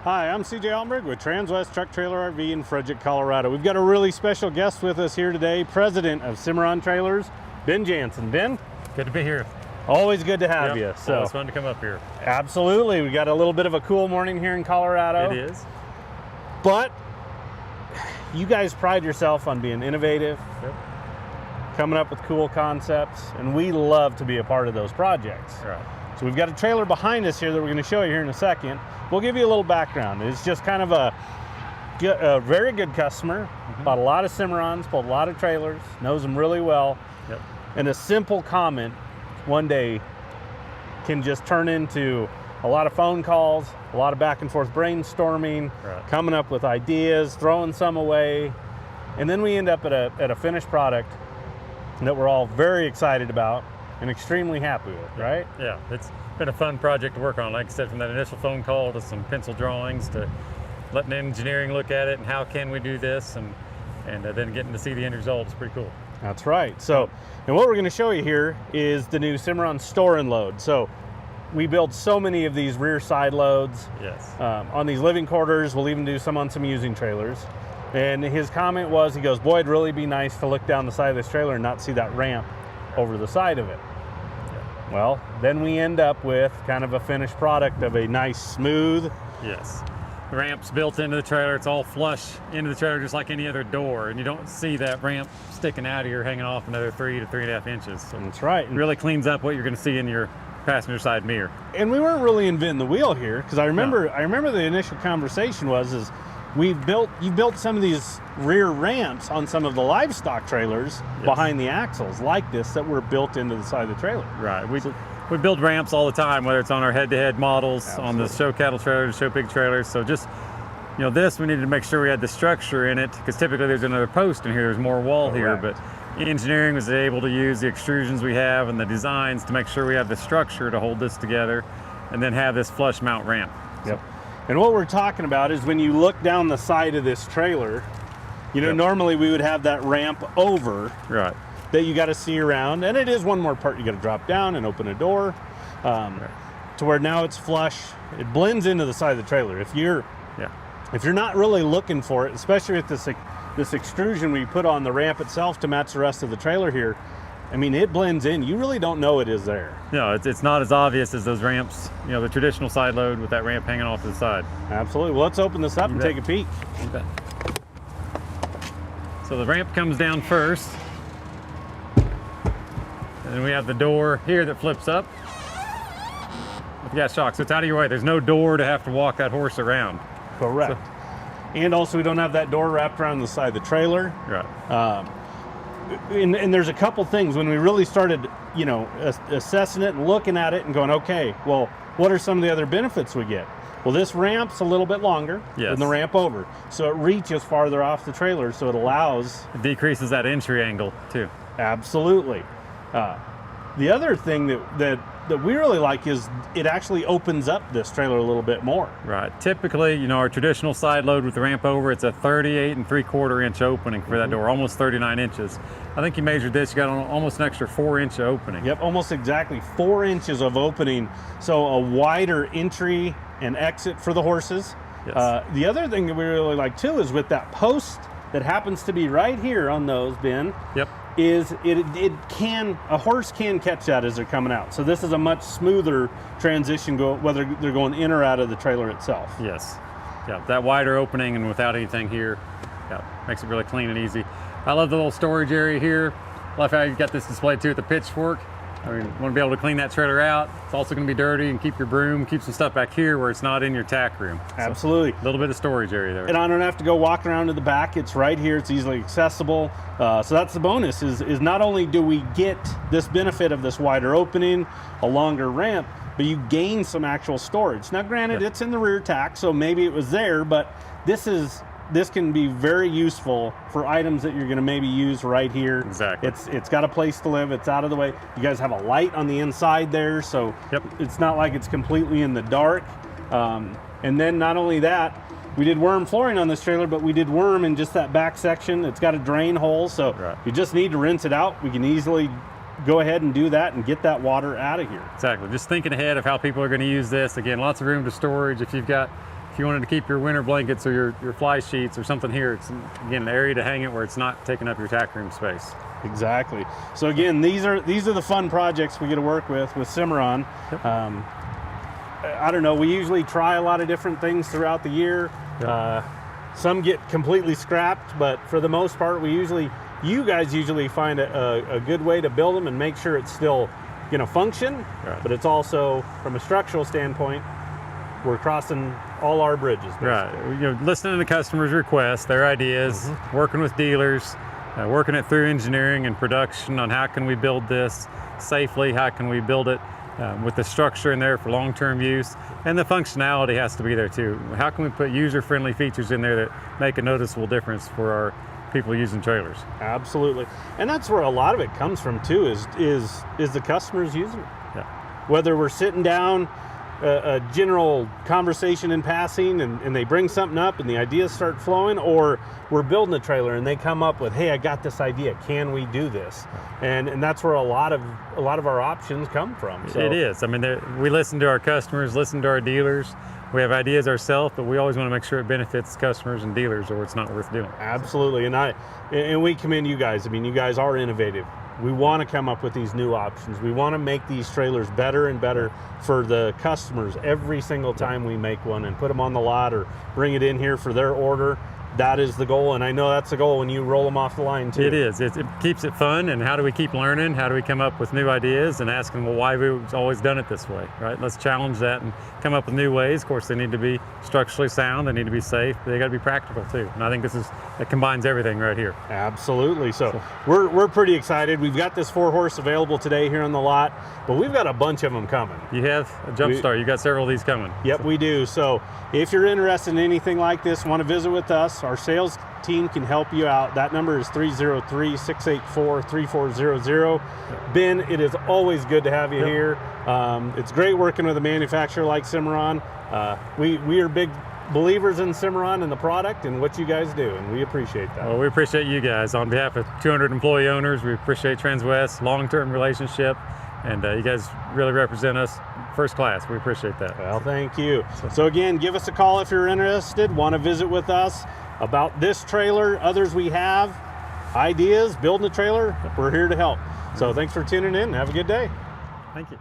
Hi, I'm CJ Almberg with Transwest Truck Trailer RV in Frederick, Colorado. We've got a really special guest with us here today, President of Cimarron Trailers, Ben Jansen. Ben? Good to be here. Always good to have you. So it's fun to come up here. Absolutely. We got a little bit of a cool morning here in Colorado. It is. But you guys pride yourself on being innovative, coming up with cool concepts, and we love to be a part of those projects. Right. So we've got a trailer behind us here that we're going to show you here in a second. We'll give you a little background. It's just kind of a very good customer, bought a lot of Cimarrons, pulled a lot of trailers, knows them really well. Yep. And a simple comment one day can just turn into a lot of phone calls, a lot of back and forth brainstorming, coming up with ideas, throwing some away. And then we end up at a finished product that we're all very excited about and extremely happy with, right? Yeah, it's been a fun project to work on. Like I said, from that initial phone call to some pencil drawings to letting engineering look at it and how can we do this, and then getting to see the end result is pretty cool. That's right. So, and what we're going to show you here is the new Cimarron Store and Load. So we build so many of these rear side loads on these living quarters. We'll even do some on some using trailers. And his comment was, he goes, boy, it'd really be nice to look down the side of this trailer and not see that ramp over the side of it. Well, then we end up with kind of a finished product of a nice, smooth. Yes. The ramp's built into the trailer. It's all flush into the trailer just like any other door, and you don't see that ramp sticking out of here hanging off another 3 to 3.5 inches. So that's right. It really cleans up what you're going to see in your passenger side mirror. And we weren't really inventing the wheel here, because I remember the initial conversation was you built some of these rear ramps on some of the livestock trailers behind the axles like this that were built into the side of the trailer. Right. We build ramps all the time, whether it's on our head-to-head models, on the show cattle trailers, show pig trailers. So just, this we needed to make sure we had the structure in it, because typically there's another post in here, there's more wall here, but engineering was able to use the extrusions we have and the designs to make sure we have the structure to hold this together and then have this flush mount ramp. Yep. And what we're talking about is when you look down the side of this trailer, normally we would have that ramp over that you got to see around, and it is one more part you got to drop down and open a door to where now it's flush. It blends into the side of the trailer. If you're not really looking for it, especially with this extrusion we put on the ramp itself to match the rest of the trailer here, I mean, it blends in. You really don't know it is there. No, it's not as obvious as those ramps, the traditional side load with that ramp hanging off to the side. Absolutely. Well, let's open this up and take a peek. You bet. So the ramp comes down first. And then we have the door here that flips up with the gas shock. So it's out of your way. There's no door to have to walk that horse around. Correct. And also we don't have that door wrapped around the side of the trailer. Right. And there's a couple things when we really started, assessing it and looking at it and going, okay, well, what are some of the other benefits we get? Well, this ramp's a little bit longer than the ramp over, so it reaches farther off the trailer, so it allows... It decreases that entry angle, too. Absolutely. The other thing that we really like is it actually opens up this trailer a little bit more. Right. Typically, our traditional side load with the ramp over, it's a 38 3/4 inch opening for that door, almost 39 inches. I think you measured this, you got almost an extra 4-inch opening. Yep, almost exactly 4 inches of opening, so a wider entry and exit for the horses. Yes. The other thing that we really like too is with that post that happens to be right here on those, Ben. Yep. Is a horse can catch that as they're coming out. So this is a much smoother transition, whether they're going in or out of the trailer itself. Yes. Yeah, that wider opening and without anything here, makes it really clean and easy. I love the little storage area here. Love how you got this displayed too with the pitchfork. I mean, you want to be able to clean that trailer out. It's also going to be dirty and keep your broom, keep some stuff back here where it's not in your tack room. Absolutely. So, a little bit of storage area there. And I don't have to go walking around to the back. It's right here. It's easily accessible. So that's the bonus is not only do we get this benefit of this wider opening, a longer ramp, but you gain some actual storage. Now, granted, it's in the rear tack, so maybe it was there, but this can be very useful for items that you're going to maybe use right here. Exactly. It's got a place to live. It's out of the way. You guys have a light on the inside there, so it's not like it's completely in the dark. And then not only that, we did worm flooring on this trailer, but we did worm in just that back section. It's got a drain hole, so you just need to rinse it out. We can easily go ahead and do that and get that water out of here. Exactly. Just thinking ahead of how people are going to use this. Again, lots of room to storage. If you've got if you wanted to keep your winter blankets or your fly sheets or something here, it's again an area to hang it where it's not taking up your tack room space. Exactly. So again, these are the fun projects we get to work with Cimarron. Yep. I don't know, we usually try a lot of different things throughout the year. Yep. Some get completely scrapped, but for the most part, you guys usually find a good way to build them and make sure it's still function, right. But it's also, from a structural standpoint, we're crossing all our bridges, basically. Right. Listening to customers' requests, their ideas, working with dealers, working it through engineering and production on how can we build this safely, how can we build it with the structure in there for long-term use, and the functionality has to be there too. How can we put user-friendly features in there that make a noticeable difference for our people using trailers? Absolutely. And that's where a lot of it comes from too, is the customers using it. Yeah. Whether we're sitting down, a general conversation in passing, and they bring something up and the ideas start flowing, or we're building a trailer and they come up with, hey, I got this idea, can we do this? And that's where a lot of our options come from. So. It is. I mean, we listen to our customers, listen to our dealers. We have ideas ourselves, but we always want to make sure it benefits customers and dealers, or it's not worth doing. Absolutely. And we commend you guys. I mean, you guys are innovative. We want to come up with these new options. We want to make these trailers better and better for the customers every single time we make one and put them on the lot or bring it in here for their order. That is the goal, and I know that's the goal when you roll them off the line too. It is. It keeps it fun, and how do we keep learning? How do we come up with new ideas and asking, well, why we've always done it this way, right? Let's challenge that and come up with new ways. Of course, they need to be structurally sound, they need to be safe, but they got to be practical too. And I think it combines everything right here. Absolutely. So we're pretty excited. We've got this 4-horse available today here on the lot, but we've got a bunch of them coming. You have a jump start. You got several of these coming. Yep, we do. So if you're interested in anything like this, want to visit with us, our sales team can help you out. That number is 303-684-3400. Ben, it is always good to have you here. It's great working with a manufacturer like Cimarron. We are big believers in Cimarron and the product and what you guys do, and we appreciate that. Well, we appreciate you guys. On behalf of 200 employee owners, we appreciate Transwest, long-term relationship, and you guys really represent us first class. We appreciate that. Well, thank you. So again, give us a call if you're interested, want to visit with us about this trailer, others we have, ideas, building a trailer. We're here to help. So thanks for tuning in. Have a good day. Thank you.